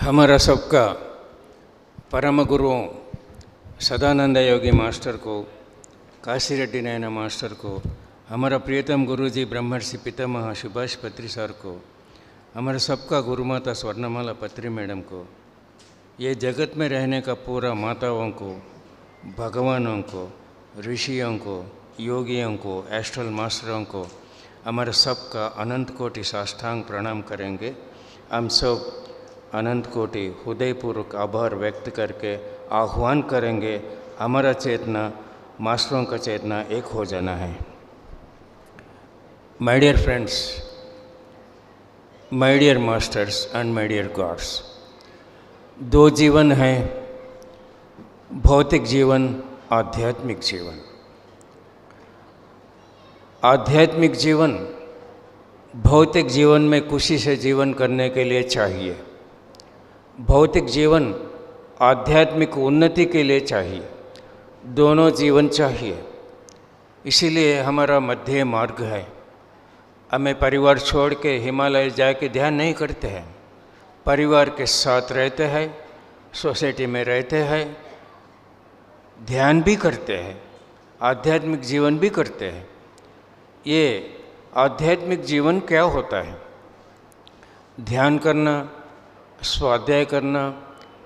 हमारा सबका परम गुरुओं सदानंद योगी मास्टर को, काशी रेड्डी नयना मास्टर को, हमारा प्रियतम गुरुजी ब्रह्मर्षि पितामह सुभाष पत्री सर को, हमारा सबका गुरु माता स्वर्णमाला पत्री मैडम को, ये जगत में रहने का पूरा माताओं को, भगवानों को, ऋषियों को, योगियों को, एस्ट्रल मास्टरों को, हमारा सबका अनंत कोटि साष्टांग प्रणाम करेंगे। हम सब अनंत कोटि हृदयपूर्वक आभार व्यक्त करके आह्वान करेंगे, हमारा चेतना मास्टरों का चेतना एक हो जाना है। My dear friends, my dear masters and my dear gods, दो जीवन हैं, भौतिक जीवन, आध्यात्मिक जीवन। आध्यात्मिक जीवन भौतिक जीवन में खुशी से जीवन करने के लिए चाहिए, भौतिक जीवन आध्यात्मिक उन्नति के लिए चाहिए, दोनों जीवन चाहिए। इसीलिए हमारा मध्य मार्ग है। हमें परिवार छोड़ के हिमालय जाके ध्यान नहीं करते हैं, परिवार के साथ रहते हैं, सोसाइटी में रहते हैं, ध्यान भी करते हैं, आध्यात्मिक जीवन भी करते हैं। ये आध्यात्मिक जीवन क्या होता है? ध्यान करना, स्वाध्याय करना,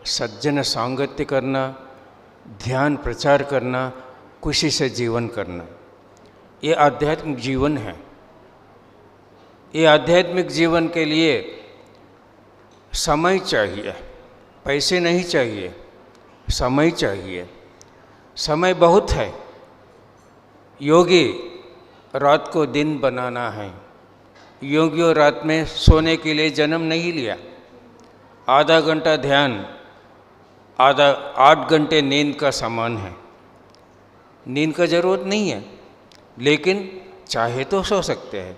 सज्जन सांगत्य करना, ध्यान प्रचार करना, खुशी से जीवन करना, ये आध्यात्मिक जीवन है। ये आध्यात्मिक जीवन के लिए समय चाहिए, पैसे नहीं चाहिए, समय चाहिए। समय बहुत है। योगी रात को दिन बनाना है। योगियों रात में सोने के लिए जन्म नहीं लिया। आधा घंटा ध्यान, आधा 8 घंटे नींद का समान है। नींद का ज़रूरत नहीं है, लेकिन चाहे तो सो सकते हैं,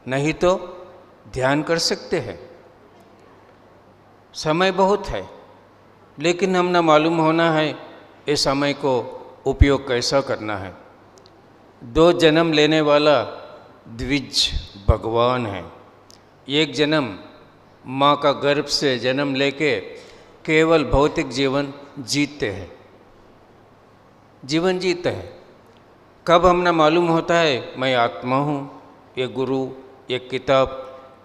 नहीं तो ध्यान कर सकते हैं। समय बहुत है, लेकिन हम ना मालूम होना है इस समय को उपयोग कैसा करना है। 2 जन्म लेने वाला द्विज भगवान है। एक जन्म माँ का गर्भ से जन्म लेके केवल भौतिक जीवन जीते हैं, जीवन जीते हैं। कब हमने मालूम होता है मैं आत्मा हूँ, ये गुरु, ये किताब,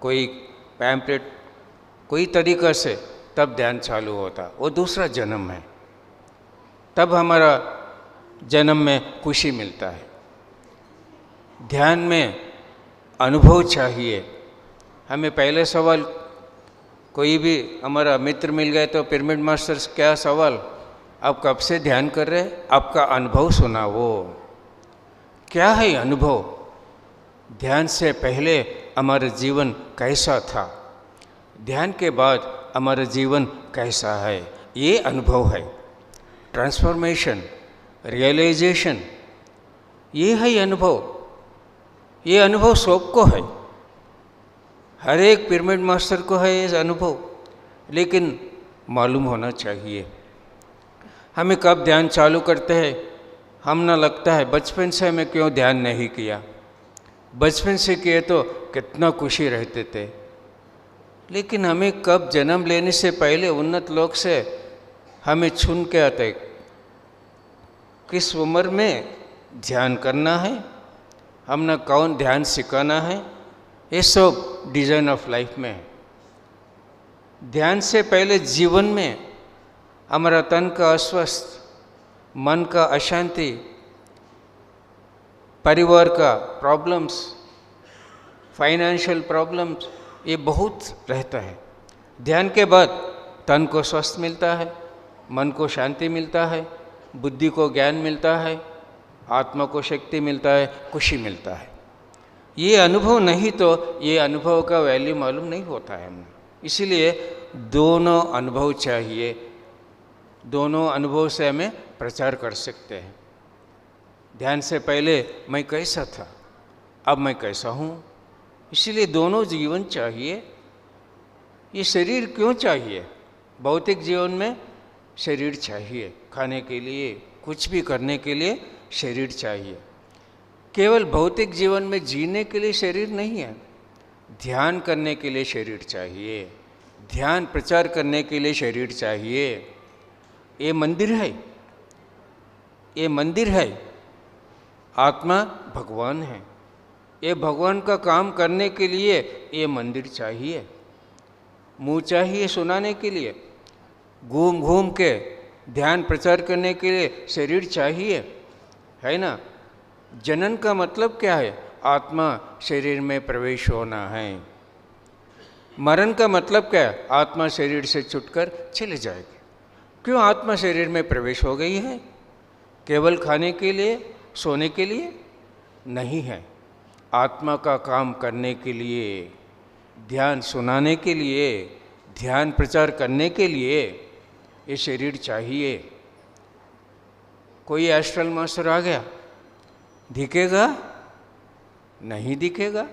कोई पैम्पलेट, कोई तरीक़ा से, तब ध्यान चालू होता। वो दूसरा जन्म है। तब हमारा जन्म में खुशी मिलता है। ध्यान में अनुभव चाहिए। हमें पहले सवाल, कोई भी हमारा मित्र मिल गए तो पिरामिड मास्टर्स क्या सवाल, आप कब से ध्यान कर रहे हैं, आपका अनुभव सुनाओ। क्या है अनुभव? ध्यान से पहले हमारा जीवन कैसा था, ध्यान के बाद हमारा जीवन कैसा है, ये अनुभव है। ट्रांसफॉर्मेशन, रियलाइजेशन, ये है अनुभव। ये अनुभव सबको है, हर एक पिरामिड मास्टर को है ये अनुभव, लेकिन मालूम होना चाहिए। हमें कब ध्यान चालू करते हैं, हम ना लगता है बचपन से हमें क्यों ध्यान नहीं किया, बचपन से किए तो कितना खुशी रहते थे। लेकिन हमें कब जन्म लेने से पहले उन्नत लोक से हमें छून के आते, किस उम्र में ध्यान करना है, हमने कौन ध्यान सिखाना है, ये सब डिज़ाइन ऑफ लाइफ में है। ध्यान से पहले जीवन में हमारा तन का अस्वस्थ, मन का अशांति, परिवार का प्रॉब्लम्स, फाइनेंशियल प्रॉब्लम्स, ये बहुत रहता है। ध्यान के बाद तन को स्वस्थ मिलता है, मन को शांति मिलता है, बुद्धि को ज्ञान मिलता है, आत्मा को शक्ति मिलता है, खुशी मिलता है। ये अनुभव नहीं तो ये अनुभव का वैल्यू मालूम नहीं होता है हमें। इसीलिए दोनों अनुभव चाहिए, दोनों अनुभव से हमें प्रचार कर सकते हैं। ध्यान से पहले मैं कैसा था, अब मैं कैसा हूँ, इसीलिए दोनों जीवन चाहिए। ये शरीर क्यों चाहिए? भौतिक जीवन में शरीर चाहिए, खाने के लिए, कुछ भी करने के लिए शरीर चाहिए। केवल भौतिक जीवन में जीने के लिए शरीर नहीं है, ध्यान करने के लिए शरीर चाहिए, ध्यान प्रचार करने के लिए शरीर चाहिए। ये मंदिर है, ये मंदिर है। आत्मा भगवान है। ये भगवान का काम करने के लिए ये मंदिर चाहिए, मुंह चाहिए सुनाने के लिए, घूम घूम के ध्यान प्रचार करने के लिए शरीर चाहिए, है ना। जनन का मतलब क्या है? आत्मा शरीर में प्रवेश होना है। मरण का मतलब क्या है? आत्मा शरीर से छूटकर चले जाएगी। क्यों आत्मा शरीर में प्रवेश हो गई है? केवल खाने के लिए, सोने के लिए नहीं है। आत्मा का काम करने के लिए, ध्यान सुनाने के लिए, ध्यान प्रचार करने के लिए ये शरीर चाहिए। कोई एस्ट्रल मास्टर आ गया, दिखेगा? नहीं दिखेगा।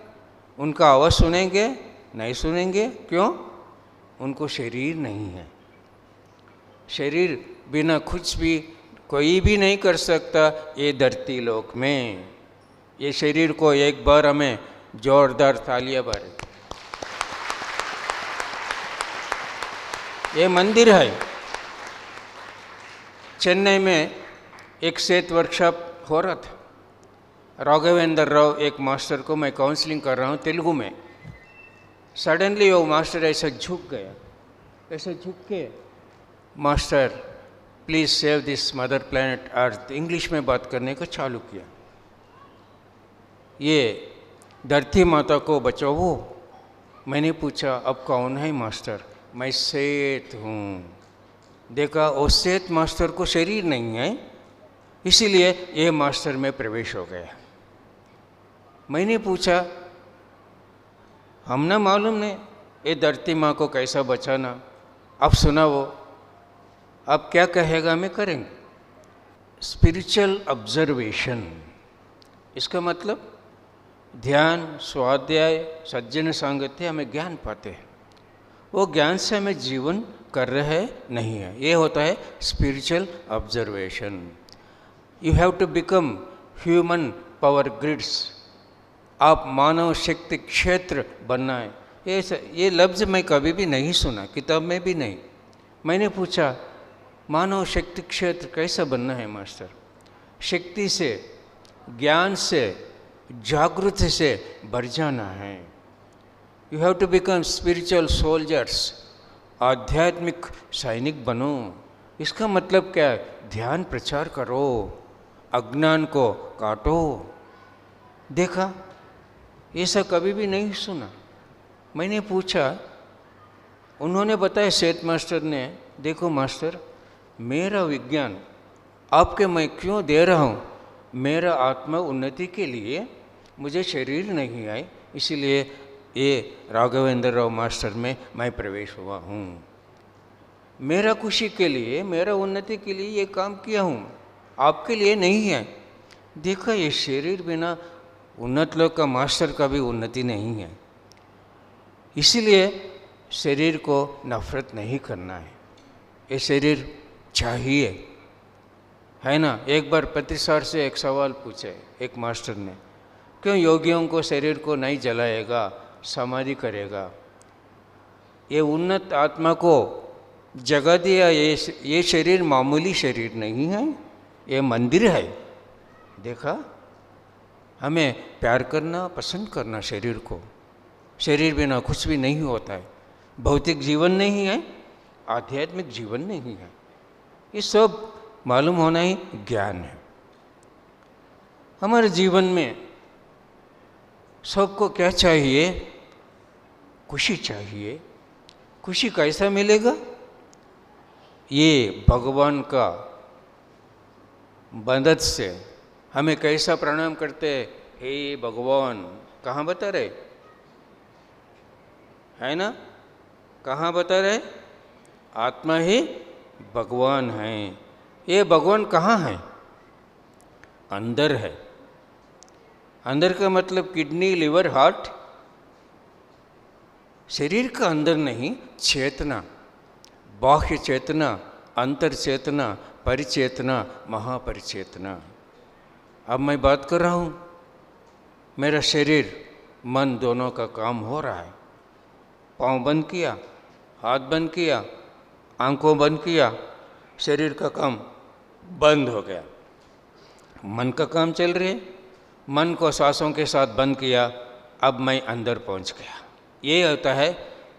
उनका आवाज़ सुनेंगे? नहीं सुनेंगे। क्यों? उनको शरीर नहीं है। शरीर बिना कुछ भी कोई भी नहीं कर सकता ये धरती लोक में। ये शरीर को एक बार हमें जोरदार तालियां मारें। ये मंदिर है। चेन्नई में एक सेहत वर्कशॉप हो रहा था। राघवेंद्र राव एक मास्टर को मैं काउंसलिंग कर रहा हूँ तेलुगु में। सडनली वो मास्टर ऐसा झुक गया, ऐसे झुक के, master please save this mother planet earth, English में बात करने को चालू किया। ये धरती माता को बचाओ। मैंने पूछा अब कौन है मास्टर? मैं सेठ हूँ। देखा वो सेठ मास्टर को शरीर नहीं है, इसीलिए ये मास्टर में प्रवेश हो गया। मैंने पूछा हमने मालूम नहीं ये धरती माँ को कैसा बचाना, अब सुना वो अब क्या कहेगा मैं करेंगे। स्पिरिचुअल ऑब्जर्वेशन, इसका मतलब ध्यान, स्वाध्याय, सज्जन सांगत्य हमें ज्ञान पाते हैं। वो ज्ञान से हमें जीवन कर रहे नहीं है। ये होता है spiritual observation. You have to become human power grids. आप मानव शक्ति क्षेत्र बनना है। ये लफ्ज़ मैं कभी भी नहीं सुना, किताब में भी नहीं। मैंने पूछा मानव शक्ति क्षेत्र कैसा बनना है मास्टर? शक्ति से, ज्ञान से, जागृति से भर जाना है। You have to become spiritual soldiers. आध्यात्मिक सैनिक बनो। इसका मतलब क्या है? ध्यान प्रचार करो, अज्ञान को काटो। देखा, ऐसा कभी भी नहीं सुना। मैंने पूछा, उन्होंने बताया सेठ मास्टर ने, देखो मास्टर, मेरा विज्ञान आपके मैं क्यों दे रहा हूँ? मेरा आत्मा उन्नति के लिए, मुझे शरीर नहीं आए, इसीलिए ये राघवेंद्र राव मास्टर में मैं प्रवेश हुआ हूँ। मेरा खुशी के लिए, मेरा उन्नति के लिए ये काम किया हूँ, आपके लिए नहीं है। देखा, ये शरीर बिना उन्नत लोग का मास्टर का भी उन्नति नहीं है। इसीलिए शरीर को नफरत नहीं करना है। ये शरीर चाहिए, है ना। एक बार प्रतिसार से एक सवाल पूछे एक मास्टर ने, क्यों योगियों को शरीर को नहीं जलाएगा, समाधि करेगा? ये उन्नत आत्मा को जगा दिया। ये शरीर मामूली शरीर नहीं है, ये मंदिर है। देखा, हमें प्यार करना, पसंद करना शरीर को। शरीर बिना कुछ भी नहीं होता है। भौतिक जीवन नहीं है, आध्यात्मिक जीवन नहीं है। ये सब मालूम होना ही ज्ञान है। हमारे जीवन में सबको क्या चाहिए? खुशी चाहिए। खुशी कैसा मिलेगा? ये भगवान का मदद से। हमें कैसा प्रणाम करते हैं? हे भगवान। कहाँ बता रहे? है ना, कहाँ बता रहे? आत्मा ही भगवान है। ये भगवान कहाँ है? अंदर है। अंदर का मतलब किडनी, लिवर, हार्ट। शरीर का अंदर नहीं, चेतना, बाह्य चेतना, अंतर चेतना, परिचेतना, महापरिचेतना। अब मैं बात कर रहा हूँ, मेरा शरीर मन दोनों का काम हो रहा है। पाँव बंद किया, हाथ बंद किया, आंखों बंद किया, शरीर का काम बंद हो गया। मन का काम चल रही है, मन को सांसों के साथ बंद किया, अब मैं अंदर पहुंच गया। ये होता है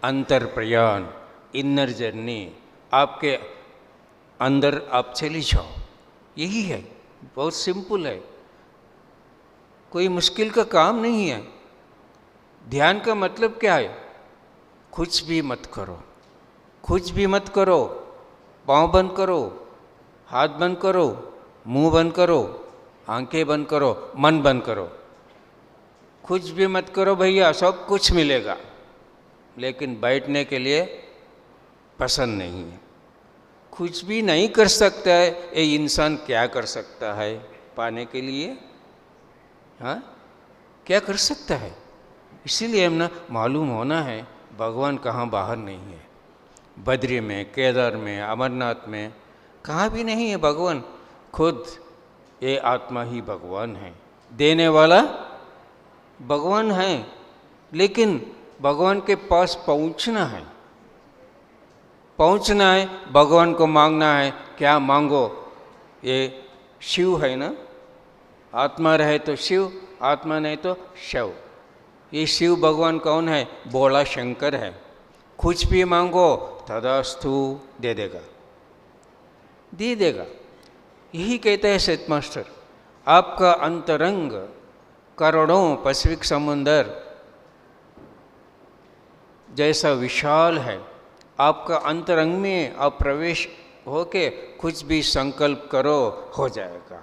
अंतर प्रयाण, इनर जर्नी। आपके अंदर आप चली जाओ, यही है। बहुत सिंपल है, कोई मुश्किल का काम नहीं है। ध्यान का मतलब क्या है? कुछ भी मत करो, कुछ भी मत करो। पाँव बंद करो, हाथ बंद करो, मुंह बंद करो, आंखें बंद करो, मन बंद करो। कुछ भी मत करो भैया, सब कुछ मिलेगा। लेकिन बैठने के लिए पसंद नहीं है। कुछ भी नहीं कर सकता है, ये इंसान क्या कर सकता है पाने के लिए? हाँ, क्या कर सकता है? इसीलिए हमने मालूम होना है भगवान कहाँ बाहर नहीं है। बद्री में, केदार में, अमरनाथ में कहाँ भी नहीं है भगवान। खुद ये आत्मा ही भगवान है, देने वाला भगवान है। लेकिन भगवान के पास पहुँचना है, पहुँचना है, भगवान को मांगना है। क्या मांगो? ये शिव है ना, आत्मा रहे तो शिव, आत्मा नहीं तो शव। ये शिव भगवान कौन है? भोला शंकर है। कुछ भी मांगो तदास्तु, दे देगा, दे देगा। यही कहते हैं सेठ मास्टर। आपका अंतरंग करोड़ों पैसिफिक समुंदर जैसा विशाल है। आपका अंतरंग में आप प्रवेश होके कुछ भी संकल्प करो, हो जाएगा,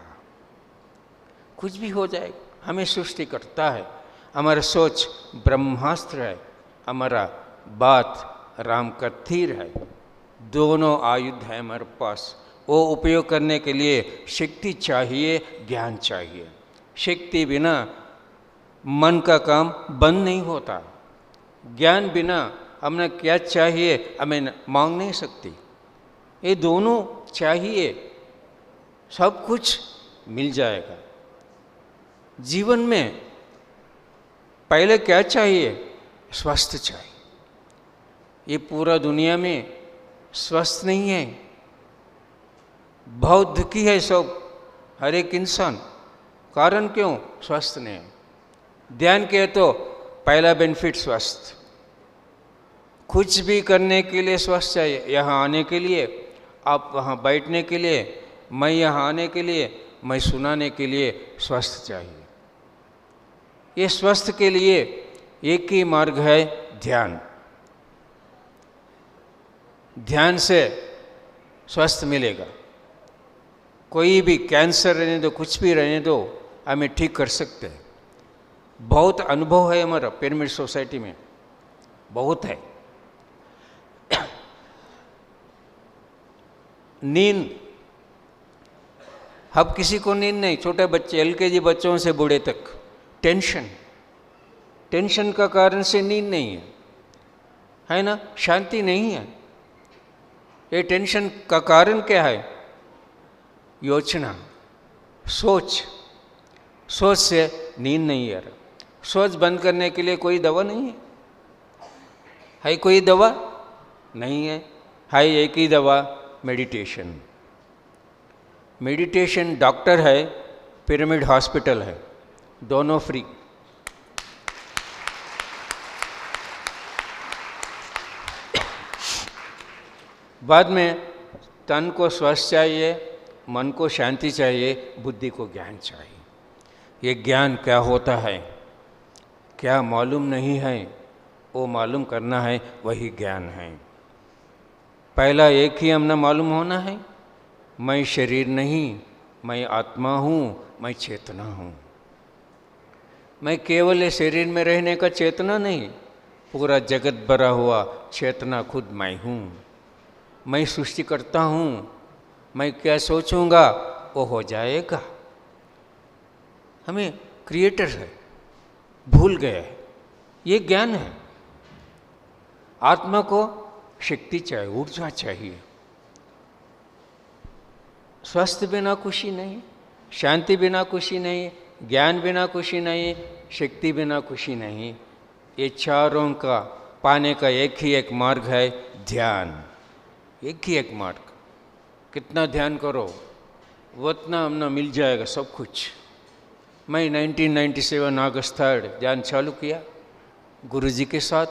कुछ भी हो जाएगा। हमें सृष्टि करता है, हमारा सोच ब्रह्मास्त्र है, हमारा बात राम का तीर है। दोनों आयुध है हमारे पास। वो उपयोग करने के लिए शक्ति चाहिए, ज्ञान चाहिए। शक्ति बिना मन का काम बंद नहीं होता। ज्ञान बिना हमें क्या चाहिए, हमें मांग नहीं सकती। ये दोनों चाहिए, सब कुछ मिल जाएगा। जीवन में पहले क्या चाहिए? स्वस्थ चाहिए। ये पूरा दुनिया में स्वस्थ नहीं है, बहुत दुखी है सब, हर एक इंसान। कारण क्यों? स्वस्थ नहीं है। ध्यान के तो पहला बेनिफिट स्वस्थ। कुछ भी करने के लिए स्वस्थ चाहिए। यहाँ आने के लिए, आप वहाँ बैठने के लिए, मैं यहाँ आने के लिए, मैं सुनाने के लिए स्वस्थ चाहिए। ये स्वस्थ के लिए एक ही मार्ग है, ध्यान। ध्यान से स्वस्थ मिलेगा। कोई भी कैंसर रहने दो, कुछ भी रहने दो, हमें ठीक कर सकते हैं। बहुत अनुभव है हमारा पिरामिड सोसाइटी में, बहुत है। नींद, अब किसी को नींद नहीं, छोटे बच्चे, एलकेजी बच्चों से बूढ़े तक। टेंशन, टेंशन का कारण से नींद नहीं है ना, शांति नहीं है। ये टेंशन का कारण क्या है? योचना, सोच। सोच से नींद नहीं आ रहा। सोच बंद करने के लिए कोई दवा नहीं है कोई दवा नहीं है एक ही दवा, मेडिटेशन। मेडिटेशन डॉक्टर है, पिरामिड हॉस्पिटल है, दोनों फ्री। बाद में तन को स्वस्थ चाहिए, मन को शांति चाहिए, बुद्धि को ज्ञान चाहिए। ये ज्ञान क्या होता है, क्या मालूम नहीं है, वो मालूम करना है, वही ज्ञान है। पहला एक ही हमने मालूम होना है, मैं शरीर नहीं, मैं आत्मा हूँ, मैं चेतना हूँ। मैं केवल शरीर में रहने का चेतना नहीं, पूरा जगत भरा हुआ चेतना खुद मैं हूँ। मैं सृष्टि करता हूँ, मैं क्या सोचूंगा वो हो जाएगा। हमें क्रिएटर है भूल गए, ये ज्ञान है। आत्मा को शक्ति चाहिए, ऊर्जा चाहिए। स्वस्थ बिना खुशी नहीं, शांति बिना खुशी नहीं, ज्ञान बिना खुशी नहीं, शक्ति बिना खुशी नहीं। ये चारों का पाने का एक ही एक मार्ग है, ध्यान, एक ही एक मार्ग। कितना ध्यान करो उतना हमने मिल जाएगा सब कुछ। मैं 1997 अगस्त 3 ध्यान चालू किया गुरुजी के साथ।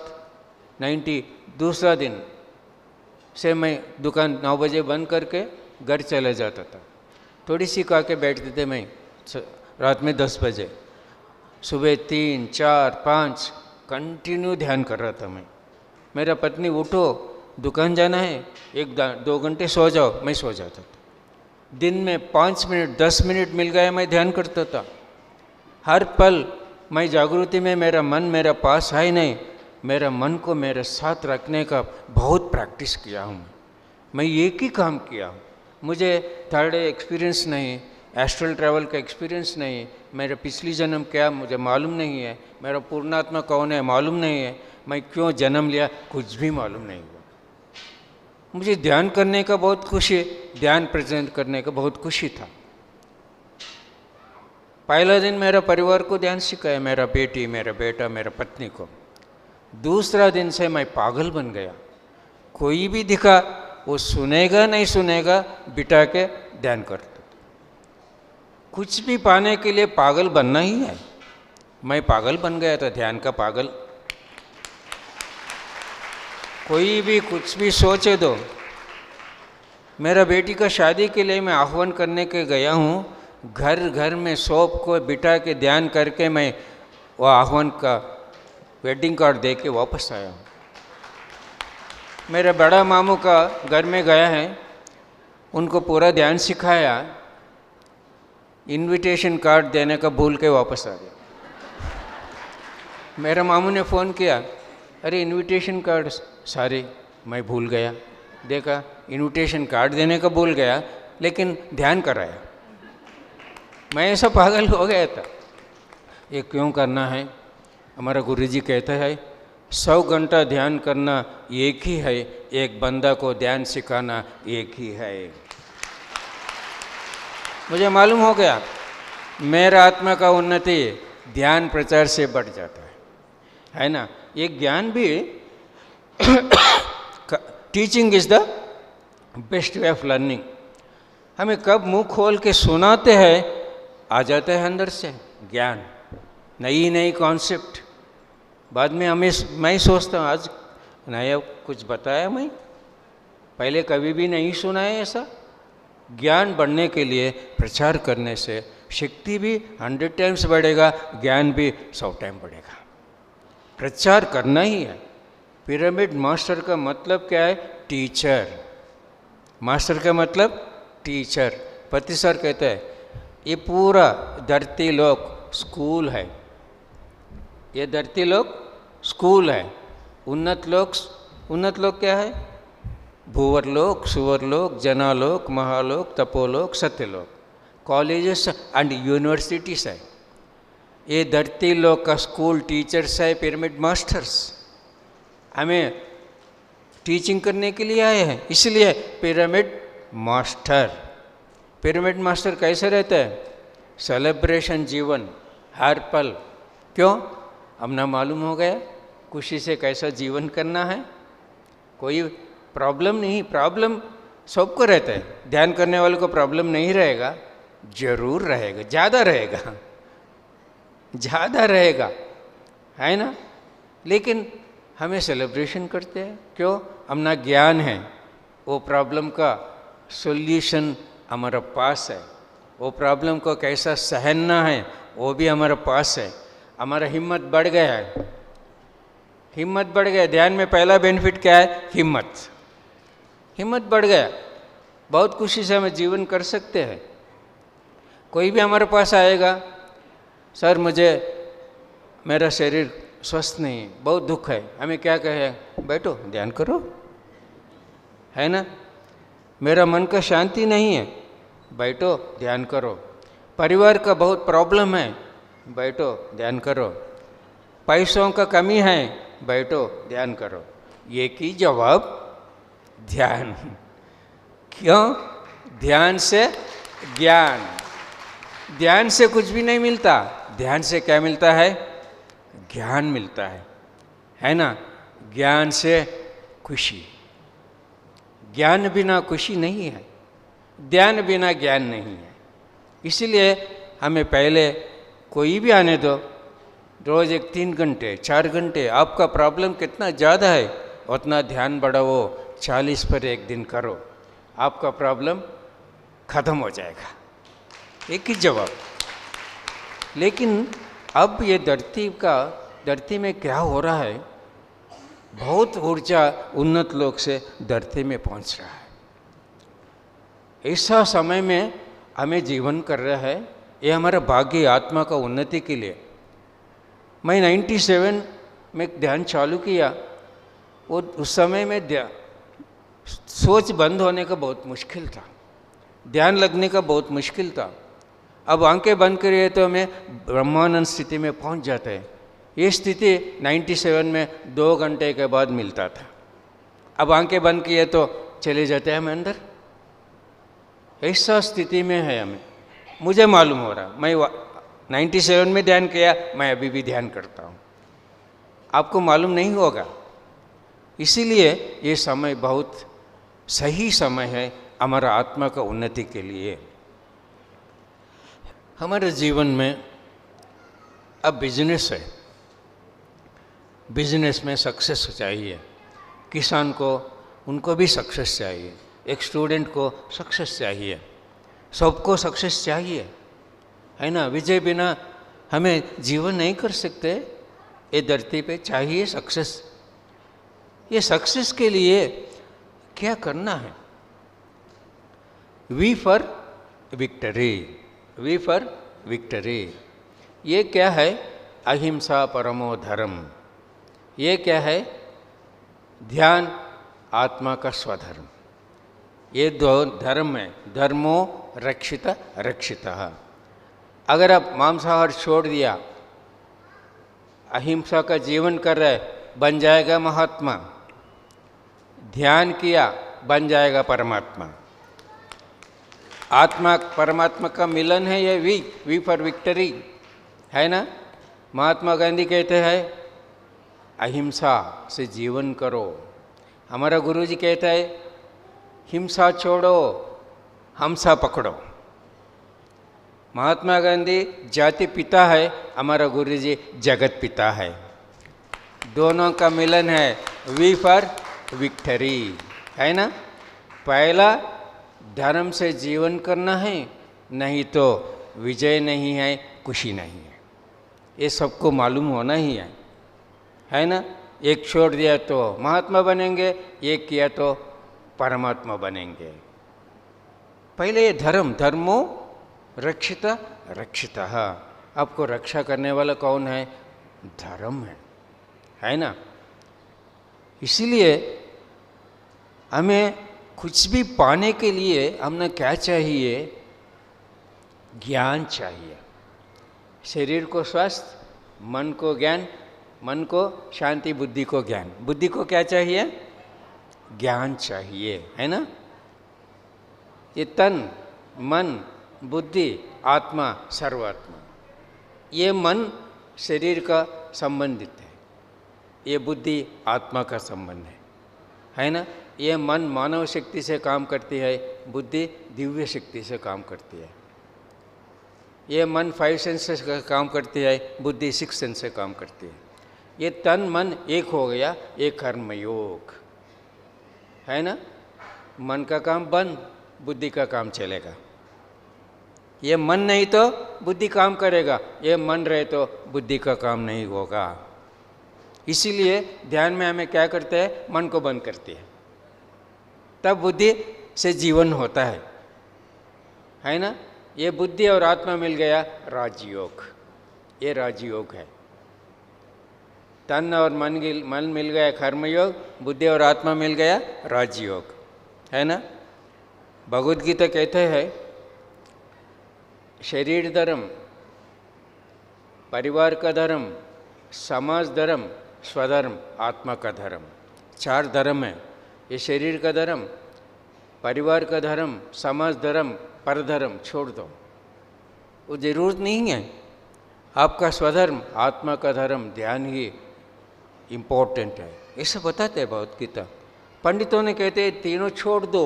दूसरा दिन से मैं दुकान 9 बजे बंद करके घर चले जाता था। थोड़ी सी खा के बैठते थे मैं रात में 10 बजे, सुबह 3, 4, 5 कंटिन्यू ध्यान कर रहा था मैं। मेरा पत्नी उठो दुकान जाना है, 1-2 घंटे सो जाओ, मैं सो जाता था। दिन में 5 मिनट 10 मिनट मिल गया मैं ध्यान करता था। हर पल मैं जागृति में, मेरा मन मेरा पास है ही नहीं, मेरा मन को मेरे साथ रखने का बहुत प्रैक्टिस किया हूँ। मैं एक ही काम किया हूँ। मुझे थर्ड एक्सपीरियंस नहीं, एस्ट्रल ट्रैवल का एक्सपीरियंस नहीं, मेरा पिछली जन्म क्या मुझे मालूम नहीं है, मेरा पूर्णात्मा कौन है मालूम नहीं है, मैं क्यों जन्म लिया कुछ भी मालूम नहीं हुआ। मुझे ध्यान करने का बहुत खुशी, ध्यान प्रेजेंट करने का बहुत खुशी था। पहला दिन मेरा परिवार को ध्यान सिखाया, मेरा बेटी, मेरा बेटा, मेरा पत्नी को। दूसरा दिन से मैं पागल बन गया। कोई भी दिखा वो सुनेगा नहीं सुनेगा, बिठा के ध्यान करता। कुछ भी पाने के लिए पागल बनना ही है। मैं पागल बन गया था, ध्यान का पागल। कोई भी कुछ भी सोचे दो। मेरा बेटी का शादी के लिए मैं आह्वान करने के गया हूँ, घर घर में सबको बिठा के ध्यान करके मैं वो आह्वान का वेडिंग कार्ड दे के वापस आया हूँ। मेरे बड़ा मामू का घर में गया है, उनको पूरा ध्यान सिखाया, इनविटेशन कार्ड देने का भूल के वापस आ गया। मेरा मामू ने फ़ोन किया, अरे इनविटेशन कार्ड सारे मैं भूल गया। देखा इनविटेशन कार्ड देने का भूल गया, लेकिन ध्यान कराया। मैं ऐसा पागल हो गया था। ये क्यों करना है? हमारा गुरुजी कहता है 100 घंटा ध्यान करना एक ही है, एक बंदा को ध्यान सिखाना एक ही है। मुझे मालूम हो गया मेरा आत्मा का उन्नति ध्यान प्रचार से बढ़ जाता है ना। ये ज्ञान भी teaching is the best way of learning. हमें कब मुंह खोल के सुनाते हैं, आ जाता है अंदर से ज्ञान, नई नई कॉन्सेप्ट। बाद में मैं सोचता हूँ आज नया कुछ बताया, मैं पहले कभी भी नहीं सुना है ऐसा। ज्ञान बढ़ने के लिए प्रचार करने से शक्ति भी 100 टाइम्स बढ़ेगा, ज्ञान भी 100 टाइम बढ़ेगा। प्रचार करना ही है। पिरामिड मास्टर का मतलब क्या है? टीचर। मास्टर का मतलब टीचर। पति सर कहते हैं ये पूरा धरती लोक स्कूल है, ये धरती लोक स्कूल है। उन्नत लोक क्या है? भूवर लोक, सुवर लोक, जनालोक, Mahalok, Tapolok, Satyalok. Colleges and universities है। ये धरती लोक का स्कूल टीचर्स है, पिरामिड मास्टर्स। हमें टीचिंग करने के लिए आए हैं, इसलिए पिरामिड मास्टर। पिरामिड मास्टर कैसे रहता है? सेलिब्रेशन जीवन हर पल। क्यों? अब ना मालूम हो गया खुशी से कैसा जीवन करना है। कोई प्रॉब्लम नहीं, प्रॉब्लम सबको रहता है। ध्यान करने वाले को प्रॉब्लम नहीं रहेगा, जरूर रहेगा, ज़्यादा रहेगा, है ना। लेकिन हमें सेलिब्रेशन करते हैं। क्यों? अपना ज्ञान है, वो प्रॉब्लम का सॉल्यूशन हमारा पास है। वो प्रॉब्लम को कैसा सहना है वो भी हमारे पास है। हमारा हिम्मत बढ़ गया है, हिम्मत बढ़ गया। ध्यान में पहला बेनिफिट क्या है? हिम्मत बढ़ गया। बहुत खुशी से हमें जीवन कर सकते हैं। कोई भी हमारे पास आएगा, सर मुझे मेरा शरीर स्वस्थ नहीं, बहुत दुख है, हमें क्या कहे? बैठो ध्यान करो, है ना। मेरा मन का शांति नहीं है, बैठो ध्यान करो। परिवार का बहुत प्रॉब्लम है, बैठो ध्यान करो। पैसों का कमी है, बैठो ध्यान करो। ये की जवाब ध्यान। क्यों? ध्यान से ज्ञान। ध्यान से कुछ भी नहीं मिलता, ध्यान से क्या मिलता है? ज्ञान मिलता है ना। ज्ञान से खुशी, ज्ञान बिना खुशी नहीं है, ध्यान बिना ज्ञान नहीं है। इसीलिए हमें पहले कोई भी आने दो, रोज़ एक 3 घंटे 4 घंटे, आपका प्रॉब्लम कितना ज़्यादा है उतना ध्यान बढ़ाओ, 40 पर एक दिन करो, आपका प्रॉब्लम ख़त्म हो जाएगा। एक ही जवाब। लेकिन अब ये धरती में क्या हो रहा है, बहुत ऊर्जा उन्नत लोक से धरती में पहुंच रहा है। ऐसा समय में हमें जीवन कर रहा है, ये हमारा भाग्य, आत्मा का उन्नति के लिए। मैं 97 में ध्यान चालू किया, वो उस समय में सोच बंद होने का बहुत मुश्किल था, ध्यान लगने का बहुत मुश्किल था। अब आंखें बंद करिए तो हमें ब्रह्मानंद स्थिति में पहुंच जाते हैं। ये स्थिति 97 में 2 घंटे के बाद मिलता था। अब आंखें बंद किए तो चले जाते हैं हम अंदर। ऐसा स्थिति में है हमें, मुझे मालूम हो रहा। मैं 97 में ध्यान किया, मैं अभी भी ध्यान करता हूँ, आपको मालूम नहीं होगा। इसीलिए ये समय बहुत सही समय है हमारा आत्मा का उन्नति के लिए। हमारे जीवन में अब बिजनेस है, बिजनेस में सक्सेस चाहिए। किसान को, उनको भी सक्सेस चाहिए, एक स्टूडेंट को सक्सेस चाहिए, सबको सक्सेस चाहिए, है ना। विजय बिना हमें जीवन नहीं कर सकते, ये धरती पे चाहिए सक्सेस। ये सक्सेस के लिए क्या करना है? V for victory, V for victory. ये क्या है? अहिंसा परमो धर्म। ये क्या है? ध्यान, आत्मा का स्वधर्म। ये 2 धर्म है। धर्मो रक्षित रक्षितः। अगर आप मांसाहार छोड़ दिया, अहिंसा का जीवन कर रहे, बन जाएगा महात्मा। ध्यान किया, बन जाएगा परमात्मा। आत्मा परमात्मा का मिलन है, ये वी फॉर विक्टरी, है ना। महात्मा गांधी कहते हैं अहिंसा से जीवन करो। हमारा गुरुजी कहता है हिंसा छोड़ो, हमसा पकड़ो। महात्मा गांधी जाति पिता है, हमारा गुरुजी जगत पिता है। दोनों का मिलन है, वी फॉर विक्टरी, है ना। पहला धर्म से जीवन करना है, नहीं तो विजय नहीं है, खुशी नहीं है। ये सबको मालूम होना ही है ना। एक छोड़ दिया तो महात्मा बनेंगे, एक किया तो परमात्मा बनेंगे। पहले ये धर्मो रक्षित रक्षितः। आपको रक्षा करने वाला कौन है? धर्म है ना। इसीलिए हमें कुछ भी पाने के लिए हमने क्या चाहिए? ज्ञान चाहिए। शरीर को स्वस्थ, मन को ज्ञान, मन को शांति, बुद्धि को ज्ञान। बुद्धि को क्या चाहिए? ज्ञान चाहिए, है ना। ये तन, मन, बुद्धि, आत्मा, सर्वात्मा, ये मन शरीर का संबंधित है, ये बुद्धि आत्मा का संबंध है ना। ये मन मानव शक्ति से काम करती है, बुद्धि दिव्य शक्ति से काम करती है। ये मन 5 सेंस से काम करती है, बुद्धि 6 सेंस से काम करती है। ये तन मन एक हो गया, एक कर्मयोग, है ना। मन का काम बंद, बुद्धि का काम चलेगा। ये मन नहीं तो बुद्धि काम करेगा, ये मन रहे तो बुद्धि का काम नहीं होगा। इसीलिए ध्यान में हमें क्या करते हैं? मन को बंद करते हैं, तब बुद्धि से जीवन होता है ना। ये बुद्धि और आत्मा मिल गया राजयोग, ये राजयोग है। तन और मन मिल गया कर्मयोग, बुद्धि और आत्मा मिल गया राजयोग, है ना। भगवद गीता कहते हैं शरीर धर्म, परिवार का धर्म, समाज धर्म, स्वधर्म, आत्मा का धर्म। 4 धर्म है। ये शरीर का धर्म, परिवार का धर्म, समाज धर्म, परधर्म छोड़ दो, वो जरूरत नहीं है। आपका स्वधर्म, आत्मा का धर्म, ध्यान ही इम्पोर्टेंट है। ऐसा बताते हैं भगवद गीता। पंडितों ने कहते हैं तीनों छोड़ दो,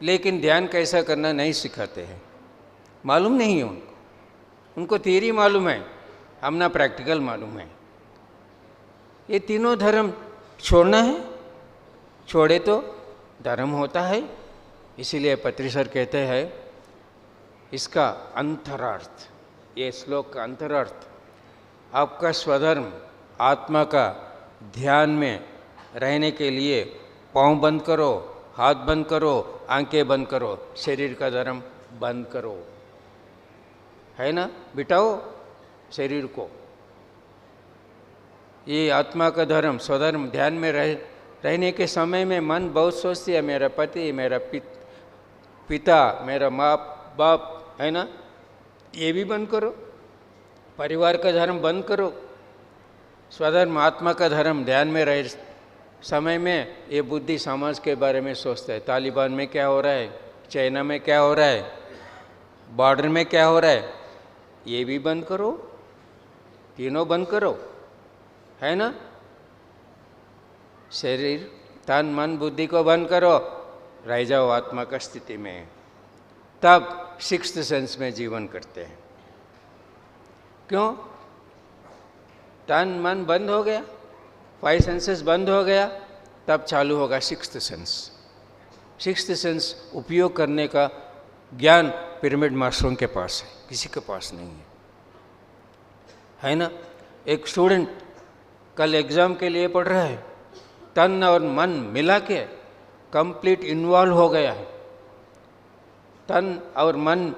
लेकिन ध्यान कैसा करना नहीं सिखाते हैं, मालूम नहीं है उनको। उनको थियरी मालूम है, हम ना प्रैक्टिकल मालूम है। ये तीनों धर्म छोड़ना है, छोड़े तो धर्म होता है। इसीलिए पत्री सर कहते हैं इसका अंतरार्थ, ये श्लोक का अंतरार्थ, आपका स्वधर्म आत्मा का ध्यान में रहने के लिए पाँव बंद करो, हाथ बंद करो, आंखें बंद करो, शरीर का धर्म बंद करो, है ना, बिठाओ शरीर को। ये आत्मा का धर्म स्वधर्म ध्यान में रहने के समय में मन बहुत सोचती है, मेरा पति, मेरा पिता, मेरा माँ बाप, है ना, ये भी बंद करो। परिवार का धर्म बंद करो, स्वधर्म आत्मा का धर्म ध्यान में रहे समय में ये बुद्धि समाज के बारे में सोचता है, तालिबान में क्या हो रहा है, चाइना में क्या हो रहा है, बॉर्डर में क्या हो रहा है, ये भी बंद करो, तीनों बंद करो, है ना। शरीर तन मन बुद्धि को बंद करो, रह जाओ आत्मा का स्थिति में, तब सिक्स्थ सेंस में जीवन करते हैं। क्यों? तन मन बंद हो गया, 5 सेंसेस बंद हो गया, तब चालू होगा सिक्स्थ सेंस। सिक्स्थ सेंस उपयोग करने का ज्ञान पिरामिड मास्टरों के पास है, किसी के पास नहीं है ना। एक स्टूडेंट कल एग्ज़ाम के लिए पढ़ रहा है, तन और मन मिला के कंप्लीट इन्वॉल्व हो गया है, तन और मन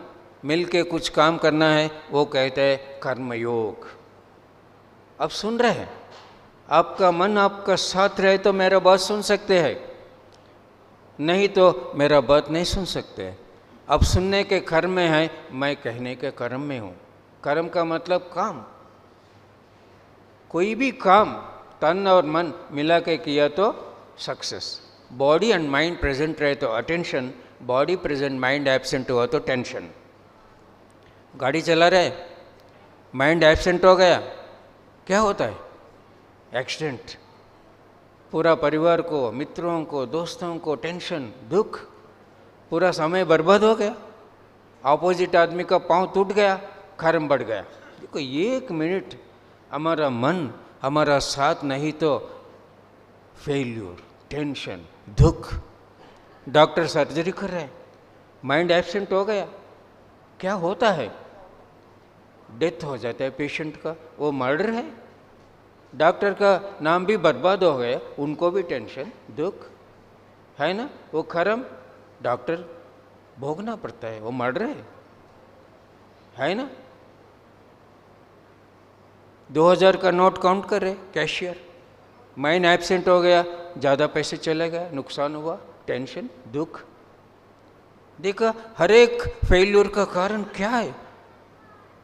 मिल के कुछ काम करना है, वो कहते हैं कर्मयोग। अब सुन रहे हैं, आपका मन आपका साथ रहे तो मेरा बात सुन सकते हैं, नहीं तो मेरा बात नहीं सुन सकते। अब सुनने के कर्म में है, मैं कहने के कर्म में हूँ। कर्म का मतलब काम, कोई भी काम तन और मन मिला के किया तो success. Body and mind present रहे तो attention, body present mind absent हुआ तो टेंशन। गाड़ी चला रहे, माइंड एब्सेंट हो गया, क्या होता है? एक्सीडेंट। पूरा परिवार को, मित्रों को, दोस्तों को टेंशन, दुख, पूरा समय बर्बाद हो गया। ऑपोजिट आदमी का पाँव टूट गया, कर्म बढ़ गया। देखो 1 मिनट हमारा मन हमारा साथ नहीं तो फेल्यूर, टेंशन, दुख। डॉक्टर सर्जरी कर रहे हैं, माइंड एब्सेंट हो गया, क्या होता है? डेथ हो जाता है पेशेंट का, वो मर्डर है। डॉक्टर का नाम भी बर्बाद हो गया, उनको भी टेंशन, दुख, है ना। वो कर्म डॉक्टर भोगना पड़ता है, वो मर्डर है ना। 2000 का नोट काउंट कर रहे कैशियर, माइंड एब्सेंट हो गया, ज़्यादा पैसे चले गए, नुकसान हुआ, टेंशन, दुख। देखा हर एक फेल्यूर का कारण क्या है?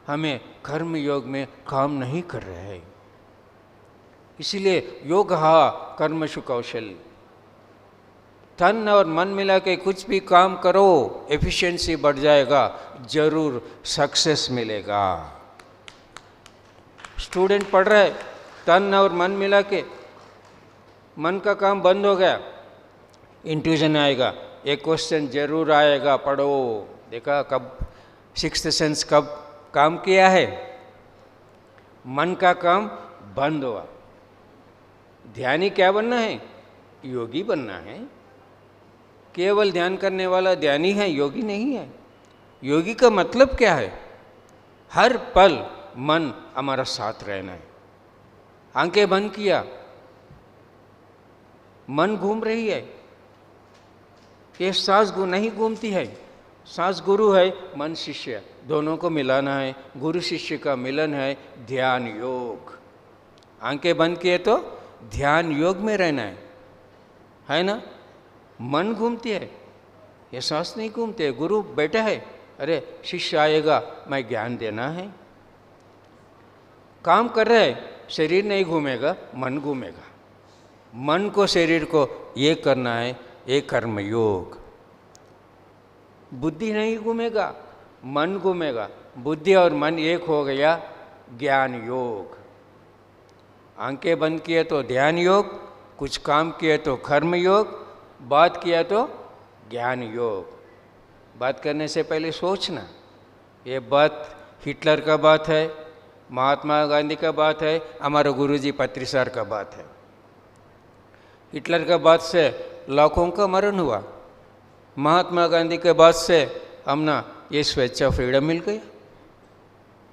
हमें कर्म योग में काम नहीं कर रहे हैं। इसीलिए योग कर्मशु कौशल, तन और मन मिला के कुछ भी काम करो, एफिशिएंसी बढ़ जाएगा, जरूर सक्सेस मिलेगा। स्टूडेंट पढ़ रहा है, तन और मन मिला के, मन का काम बंद हो गया, इंट्यूजन आएगा, एक क्वेश्चन जरूर आएगा, पढ़ो। देखा कब सिक्स्थ सेंस कब काम किया है? मन का काम बंद हुआ। ध्यानी क्या बनना है? योगी बनना है। केवल ध्यान करने वाला ध्यानी है, योगी नहीं है। योगी का मतलब क्या है? हर पल मन हमारा साथ रहना है। आंखें बंद किया, मन घूम रही है, ये सांस नहीं घूमती है। सांस गुरु है, मन शिष्य, दोनों को मिलाना है। गुरु शिष्य का मिलन है ध्यान योग। आंखें बंद किए तो ध्यान योग में रहना है ना। मन घूमती है, ये सांस नहीं घूमती है। गुरु बैठा है, अरे शिष्य आएगा, मैं ज्ञान देना है। काम कर रहे हैं, शरीर नहीं घूमेगा, मन घूमेगा। मन को शरीर को ये करना है, ये कर्म योग। बुद्धि नहीं घूमेगा, मन घूमेगा। बुद्धि और मन एक हो गया, ज्ञान योग। आंखें बंद किए तो ध्यान योग, कुछ काम किया तो कर्म योग, बात किया तो ज्ञान योग। बात करने से पहले सोचना। ये बात हिटलर का बात है, महात्मा गांधी का बात है, हमारे गुरुजी पत्रीसार का बात है। हिटलर का बात से लाखों का मरण हुआ, महात्मा गांधी के बात से हमना ये स्वेच्छा फ्रीडम मिल गई,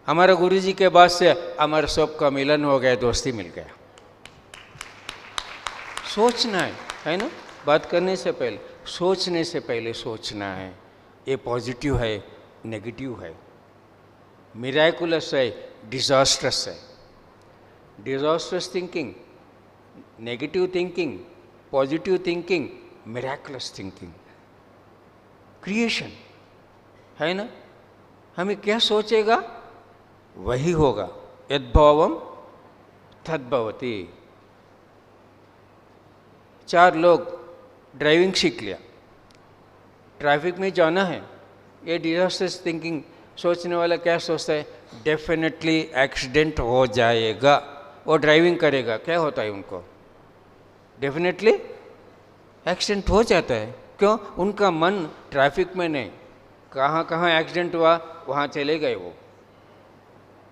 हमारे गुरुजी के बात से हमारे सबका मिलन हो गया, दोस्ती मिल गया। सोचना है ना, बात करने से पहले, सोचने से पहले सोचना है। ये पॉजिटिव है, नेगेटिव है, मिराकुलस है, डिजास्ट्रस है। Disastrous thinking, negative thinking, positive thinking, miraculous thinking, creation है ना। हमें क्या सोचेगा वही होगा। यद्भावम तद्भवति। 4 लोग ड्राइविंग सीख लिया, ट्रैफिक में जाना है, ये डिजास्टर्स थिंकिंग सोचने वाला क्या सोचता है, डेफिनेटली एक्सीडेंट हो जाएगा। वो ड्राइविंग करेगा, क्या होता है उनको, डेफिनेटली एक्सीडेंट हो जाता है। क्यों? उनका मन ट्रैफिक में नहीं, कहाँ कहाँ एक्सीडेंट हुआ वहाँ चले गए वो,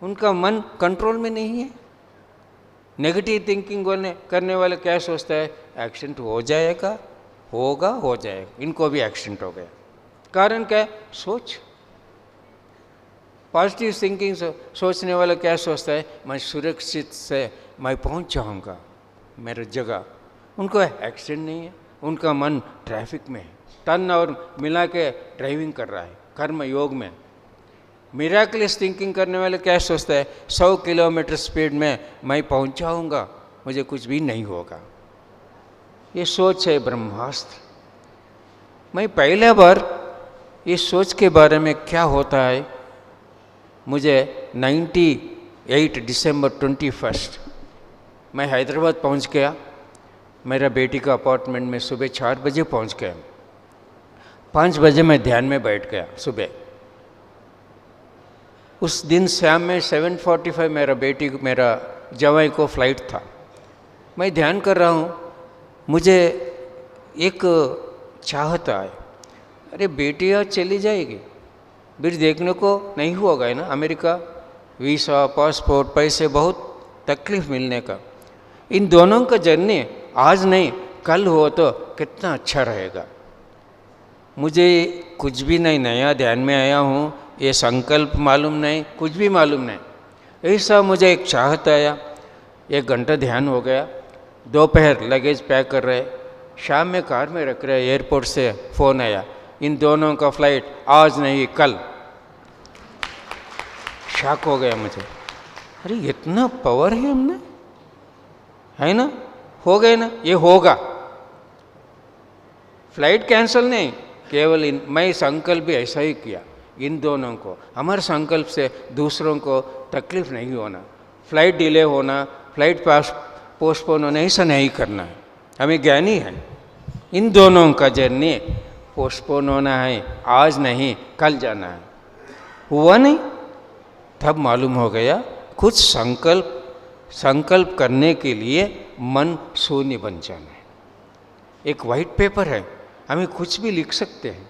उनका मन कंट्रोल में नहीं है। नेगेटिव थिंकिंग करने वाला क्या सोचता है, एक्सीडेंट हो जाएगा, होगा, हो जाएगा। इनको भी एक्सीडेंट हो गया। कारण क्या है? सोच। पॉजिटिव थिंकिंग सोचने वाला क्या सोचता है, मैं सुरक्षित से मैं पहुंच जाऊंगा मेरे जगह। उनको एक्सीडेंट नहीं है, उनका मन ट्रैफिक में है, टर्न और मिला के ड्राइविंग कर रहा है कर्म योग में। मिराकुलस थिंकिंग करने वाले क्या सोचता है, 100 किलोमीटर स्पीड में मैं पहुंच जाऊंगा, मुझे कुछ भी नहीं होगा। ये सोच है ब्रह्मास्त्र। मैं पहले बार ये सोच के बारे में क्या होता है, मुझे 98 दिसंबर 21 मैं हैदराबाद पहुंच गया। मेरा बेटी का अपार्टमेंट में सुबह 4 बजे पहुंच गया। 5 बजे मैं ध्यान में बैठ गया सुबह। उस दिन शाम में 7:45 मेरा जवाई को फ्लाइट था। मैं ध्यान कर रहा हूँ, मुझे एक चाहता है, अरे बेटी आज चली जाएगी, फिर देखने को नहीं होगा है ना। अमेरिका, वीसा, पासपोर्ट, पैसे, बहुत तकलीफ मिलने का। इन दोनों का जर्नी आज नहीं कल हो तो कितना अच्छा रहेगा। मुझे कुछ भी नहीं नया ध्यान में आया हूँ, ये संकल्प मालूम नहीं, कुछ भी मालूम नहीं। ऐसा मुझे एक चाहत आया। 1 घंटा ध्यान हो गया। दोपहर लगेज पैक कर रहे, शाम में कार में रख रहे, एयरपोर्ट से फ़ोन आया, इन दोनों का फ्लाइट आज नहीं कल। शॉक हो गया मुझे, अरे इतना पावर है हमने, है ना। हो गए ना, ये होगा। फ्लाइट कैंसिल नहीं, केवल मैं संकल्प भी ऐसा ही किया। इन दोनों को, हमारे संकल्प से दूसरों को तकलीफ नहीं होना, फ्लाइट डिले होना, फ्लाइट पोस्टपोन होना, ऐसा नहीं करना है। हमें ज्ञानी है, इन दोनों का जर्नी पोस्टपोन होना है, आज नहीं कल जाना है। हुआ नहीं, तब मालूम हो गया कुछ संकल्प करने के लिए मन शून्य बन जाना है। एक वाइट पेपर है, हमें कुछ भी लिख सकते हैं,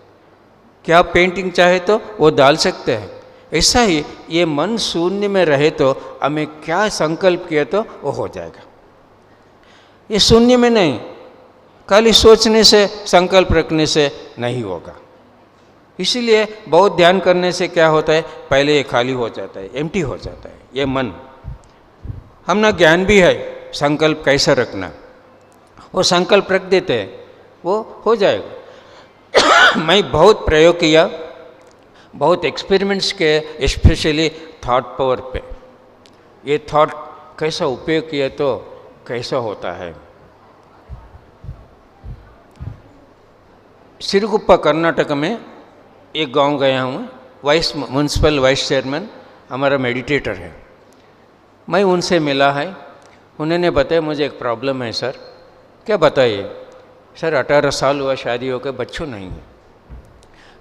क्या पेंटिंग चाहे तो वो डाल सकते हैं। ऐसा ही ये मन शून्य में रहे तो हमें क्या संकल्प किया तो वो हो जाएगा। ये शून्य में नहीं, खाली सोचने से, संकल्प रखने से नहीं होगा। इसीलिए बहुत ध्यान करने से क्या होता है, पहले ये खाली हो जाता है, एम्प्टी हो जाता है ये मन। हम ना ज्ञान भी है संकल्प कैसा रखना, वो संकल्प रख देते हैं, वो हो जाएगा। मैं बहुत प्रयोग किया, बहुत एक्सपेरिमेंट्स किए, स्पेशली थॉट पावर पे। ये थॉट कैसा उपयोग किया तो कैसा होता है। सिरगुप्पा कर्नाटक में एक गांव गया हूँ, म्यूनसिपल वाइस चेयरमैन हमारा मेडिटेटर है। मैं उनसे मिला है, उन्होंने बताया मुझे एक प्रॉब्लम है सर। क्या बताइए सर? 18 साल हुआ शादी होकर, बच्चों नहीं है।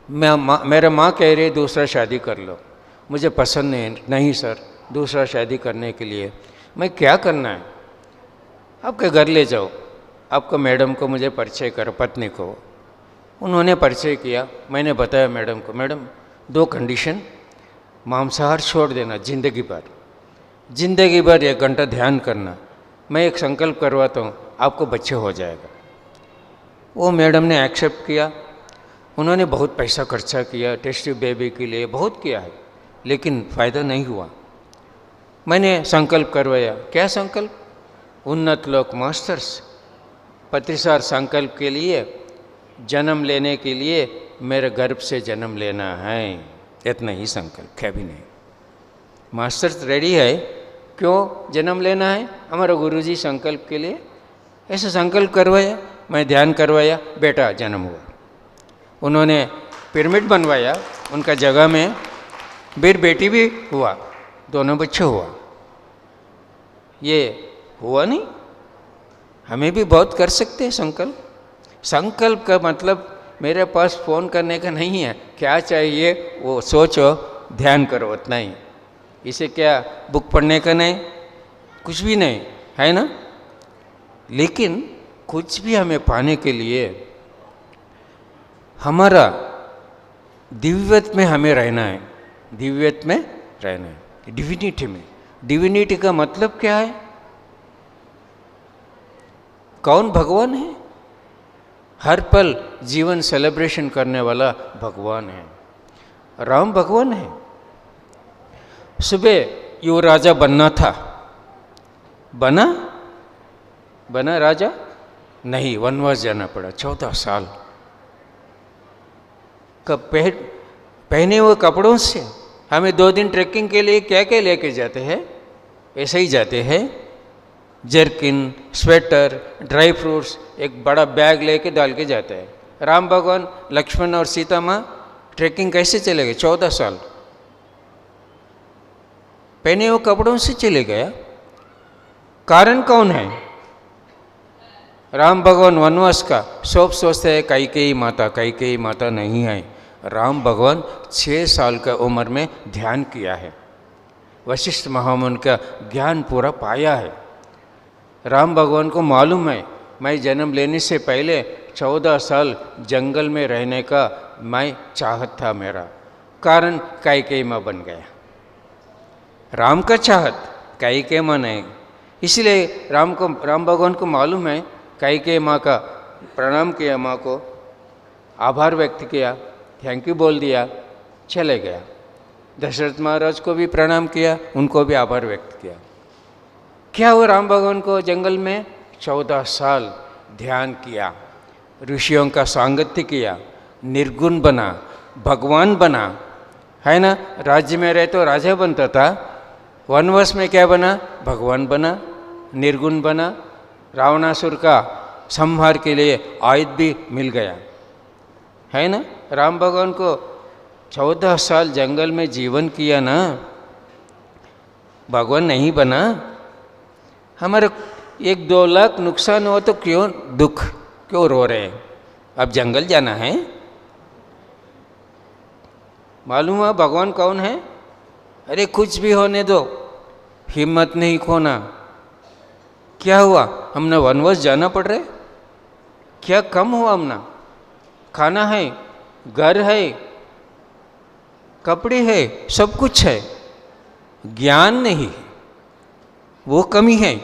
मेरा माँ कह रही है दूसरा शादी कर लो, मुझे पसंद नहीं सर दूसरा शादी करने के लिए। मैं क्या करना है? आपके घर ले जाओ, आपको मैडम को मुझे परिचय करो, पत्नी को। उन्होंने परिचय किया। मैंने बताया मैडम को, मैडम 2 कंडीशन, मांसाहार छोड़ देना जिंदगी भर, जिंदगी भर 1 घंटा ध्यान करना, मैं एक संकल्प करवाता हूँ, आपको बच्चे हो जाएगा। वो मैडम ने एक्सेप्ट किया। उन्होंने बहुत पैसा खर्चा किया टेस्ट बेबी के लिए, बहुत किया है, लेकिन फ़ायदा नहीं हुआ। मैंने संकल्प करवाया। क्या संकल्प? उन्नत लोक मास्टर्स पत्रिसार संकल्प के लिए, जन्म लेने के लिए मेरे गर्भ से जन्म लेना है, इतना ही संकल्प, क्या भी नहीं। मास्टर्स रेडी है, क्यों जन्म लेना है? हमारा गुरुजी संकल्प के लिए ऐसा संकल्प करवाया, मैं ध्यान करवाया, बेटा जन्म हुआ। उन्होंने पिरामिड बनवाया उनका जगह में, फिर बेटी भी हुआ, दोनों बच्चे हुआ। ये हुआ नहीं? हमें भी बहुत कर सकते हैं संकल्प। संकल्प का मतलब मेरे पास फ़ोन करने का नहीं है, क्या चाहिए वो सोचो, ध्यान करो, उतना ही। इसे क्या बुक पढ़ने का नहीं, कुछ भी नहीं है ना। लेकिन कुछ भी हमें पाने के लिए हमारा दिव्यत्व में हमें रहना है, दिव्यत्व में रहना है, डिविनिटी में। डिविनिटी का मतलब क्या है? कौन भगवान है? हर पल जीवन सेलिब्रेशन करने वाला भगवान है, राम भगवान है। सुबह यो राजा बनना था, बना राजा नहीं, वनवास जाना पड़ा 14 साल। कब पहने हुए कपड़ों से हमें 2 दिन ट्रैकिंग के लिए क्या क्या लेके जाते हैं? ऐसे ही जाते हैं, जर्किन, स्वेटर, ड्राई फ्रूट्स, एक बड़ा बैग लेके डाल के जाते हैं। राम भगवान, लक्ष्मण और सीता माँ ट्रैकिंग कैसे चले गए? 14 साल पहने हुए कपड़ों से चले गया। कारण कौन है? राम भगवान वनवास का सब सोचते हैं कैकेयी माता नहीं है। राम भगवान 6 साल का उम्र में ध्यान किया है, वशिष्ठ महामुनि का ज्ञान पूरा पाया है। राम भगवान को मालूम है मैं जन्म लेने से पहले 14 साल जंगल में रहने का मैं चाहत था मेरा, कारण कैकेयी माँ बन गया। राम का चाहत कैकेयी माँ नहीं, इसलिए राम भगवान को मालूम है। कैकेयी माँ का प्रणाम किया, माँ को आभार व्यक्त किया, थैंक यू बोल दिया, चले गया। दशरथ महाराज को भी प्रणाम किया, उनको भी आभार व्यक्त किया। क्या हुआ? राम भगवान को जंगल में 14 साल ध्यान किया, ऋषियों का सांगत्य किया, निर्गुण बना, भगवान बना, है ना। राज्य में रहे तो राजा बनता था, वनवास में क्या बना? भगवान बना, निर्गुण बना। रावणासुर का संहार के लिए आयुध भी मिल गया, है ना। राम भगवान को 14 साल जंगल में जीवन किया ना, भगवान नहीं बना। हमारे 1-2 लाख नुकसान हो तो क्यों दुख, क्यों रो रहे हैं? अब जंगल जाना है। मालूम हुआ भगवान कौन है? अरे कुछ भी होने दो, हिम्मत नहीं खोना। क्या हुआ? हमने वनवास जाना पड़ रहा है, क्या कम हुआ? हमने खाना है, घर है, कपड़े है, सब कुछ है, ज्ञान नहीं, वो कमी है।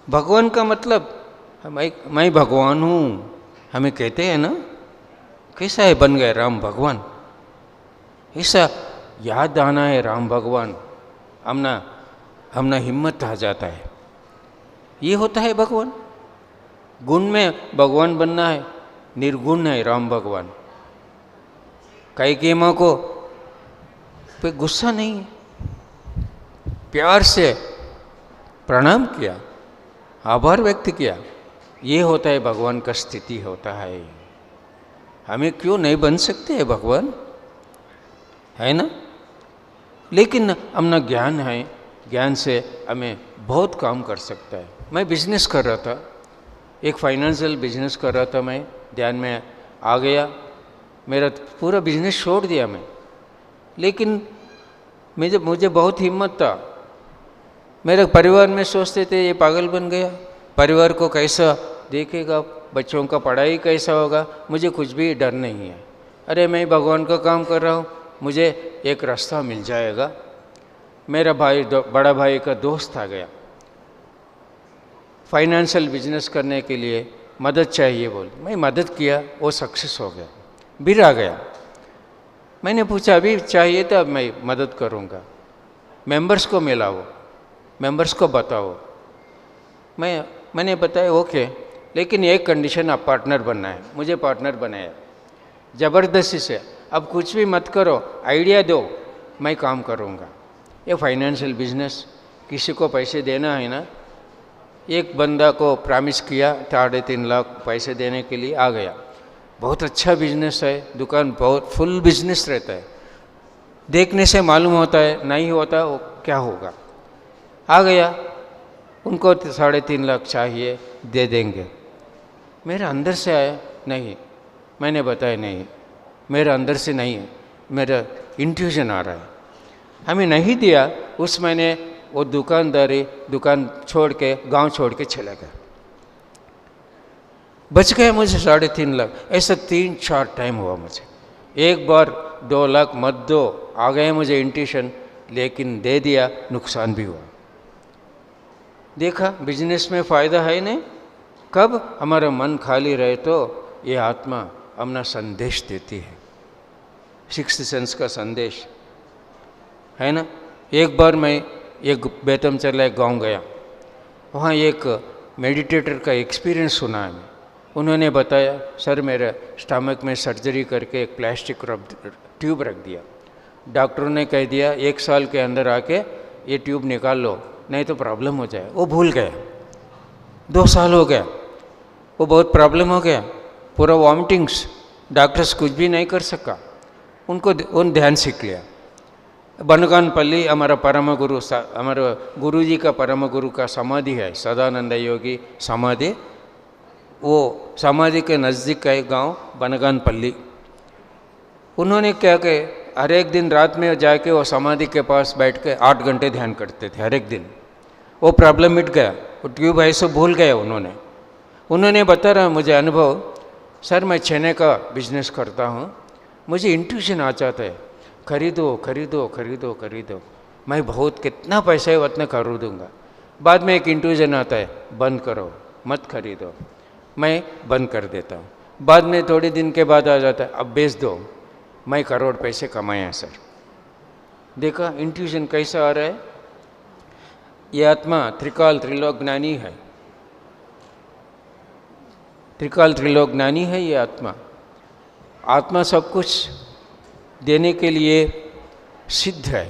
भगवान का मतलब मैं भगवान हूँ, हमें कहते हैं ना, कैसा है बन गए राम भगवान, ऐसा याद आना है राम भगवान, हमना हिम्मत आ जाता है। ये होता है भगवान। गुण में भगवान बनना है, निर्गुण है राम भगवान। कैकेयी माँ को पे गुस्सा नहीं है, प्यार से प्रणाम किया, आभार व्यक्त किया। ये होता है भगवान का स्थिति होता है। हमें क्यों नहीं बन सकते हैं भगवान, है ना। लेकिन हमना ज्ञान है, ज्ञान से हमें बहुत काम कर सकता है। मैं बिजनेस कर रहा था, एक फाइनेंशियल बिजनेस कर रहा था, मैं ध्यान में आ गया, मेरा पूरा बिजनेस छोड़ दिया मैं। लेकिन मुझे बहुत हिम्मत था। मेरे परिवार में सोचते थे ये पागल बन गया, परिवार को कैसा देखेगा, बच्चों का पढ़ाई कैसा होगा, मुझे कुछ भी डर नहीं है। अरे मैं भगवान का काम कर रहा हूँ, मुझे एक रास्ता मिल जाएगा। मेरा भाई बड़ा भाई का दोस्त आ गया, फाइनेंशियल बिजनेस करने के लिए मदद चाहिए बोल, मैं मदद किया, वो सक्सेस हो गया, बिर आ गया। मैंने पूछा अभी चाहिए तो अब मैं मदद करूँगा, मेंबर्स को मिलाओ, मेंबर्स को बताओ। मैंने बताया ओके, लेकिन एक कंडीशन, आप पार्टनर बनना है। मुझे पार्टनर बनाया ज़बरदस्ती से, अब कुछ भी मत करो, आइडिया दो, मैं काम करूँगा। ये फाइनेंशियल बिजनेस, किसी को पैसे देना है ना, एक बंदा को प्रॉमिस किया 3.5 लाख पैसे देने के लिए, आ गया। बहुत अच्छा बिजनेस है, दुकान बहुत फुल बिजनेस रहता है, देखने से मालूम होता है, नहीं होता वो क्या होगा। आ गया, उनको 3.5 लाख चाहिए, दे देंगे। मेरे अंदर से आया नहीं, मैंने बताया नहीं, मेरे अंदर से नहीं है, मेरा इंट्यूशन आ रहा है। हमें नहीं दिया, उस महीने वो दुकान छोड़ के, गांव छोड़ के चला गया। बच गया मुझे 3.5 लाख। ऐसा 3-4 टाइम हुआ मुझे। एक बार 2 लाख मत दो, आ गए मुझे इंट्यूशन, लेकिन दे दिया, नुकसान भी हुआ। देखा बिजनेस में फ़ायदा है नहीं। कब हमारा मन खाली रहे तो ये आत्मा अपना संदेश देती है, सिक्स्थ सेंस का संदेश है ना। एक बार मैं एक बेतमचर्ला एक गाँव गया, वहाँ एक मेडिटेटर का एक्सपीरियंस सुना है। उन्होंने बताया, सर मेरे स्टमक में सर्जरी करके एक प्लास्टिक ट्यूब रख दिया, डॉक्टरों ने कह दिया 1 साल के अंदर आके ये ट्यूब निकाल लो, नहीं तो प्रॉब्लम हो जाए। वो भूल गया, 2 साल हो गया, वो बहुत प्रॉब्लम हो गया, पूरा वॉमिटिंग्स, डॉक्टर्स कुछ भी नहीं कर सका। उन ध्यान सीख लिया। बनगानपल्ली हमारा परम गुरु, हमारे गुरु जी का परम गुरु का समाधि है, सदानंद योगी समाधि। वो समाधि के नज़दीक का एक गाँव बनगानपल्ली। उन्होंने क्या कहे, हर एक दिन रात में जाके वो समाधि के पास बैठ के 8 घंटे ध्यान करते थे हर एक दिन। वो प्रॉब्लम मिट गया, वो ट्यूब ऐसे भूल गया। उन्होंने बता रहा मुझे अनुभव, सर मैं छेने का बिजनेस करता हूँ, मुझे इंट्यूशन आ जाता है, खरीदो खरीदो खरीदो खरीदो, मैं बहुत कितना पैसा है उतना खरीदूँगा। बाद में एक इंट्यूशन आता है, बंद करो मत खरीदो, मैं बंद कर देता हूँ। बाद में थोड़े दिन के बाद आ जाता है, अब बेच दो, मैं करोड़ पैसे कमाया सर। देखा इंट्यूशन कैसा आ रहा है। ये आत्मा त्रिकाल त्रिलोक ज्ञानी है, त्रिकाल त्रिलोक ज्ञानी है ये आत्मा। आत्मा सब कुछ देने के लिए सिद्ध है।